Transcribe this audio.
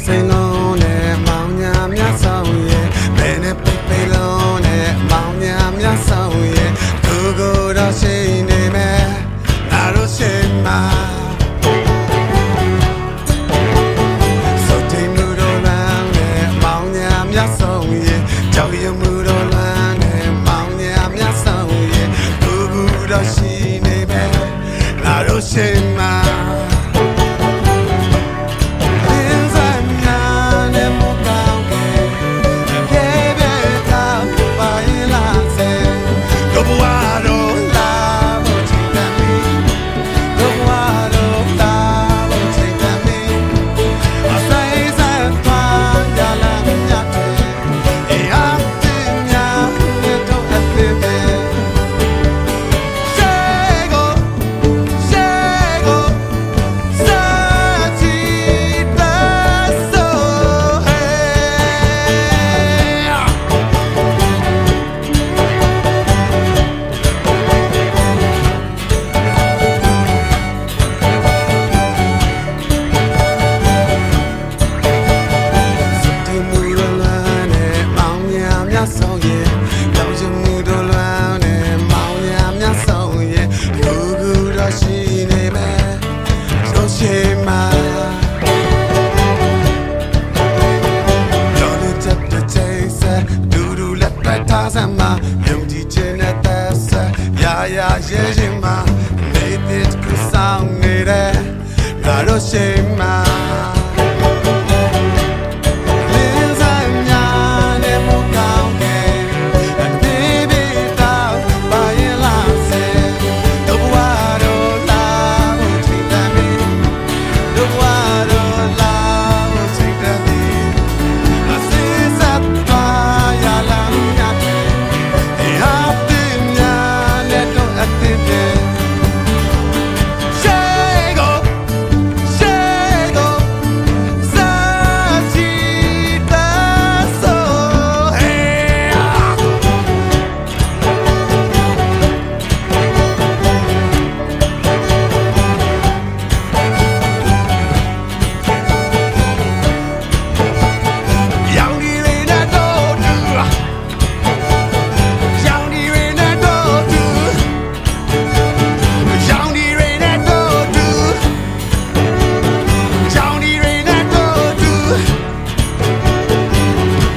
စိန်လုံးနဲ့မောင်ညာမြတ်ဆောင်ရဲ့ဘယ်နဲ့ပိတ်ပိတ်လုံးနဲ့မောင်ညာမြတ်ဆောင်ရဲ့ကိုကိုတော့ရှိနေမယ်ငါတို့ရှိမှာကြောက်ရွံ့မှုတော်လမ်းနဲ့မောင်ညာမြတ်ဆောင်ရဲ့ဘူဘူတော်ရှိနေမယ်ငါတို့ရှိမှာဆောင်ရဲ့ကြောက်ရွံ့မှုတော်လမ်းနဲ့မောင်ညာမြတ်ဆောင်ရဲ့ဘူဘူတော်ရှိနေမယ်ဆိုရှိမှာလောလောချက်တဲ့ချိန်စဒူဒူလက်ပတ်ထားစမ်းမှာယုံကြည်ခြင်းနဲ့သက်ဆက်ရာရာရဲရင်မှာနေတဲ့ကိုဆောင်နေတယ်ငါတို့ရှိ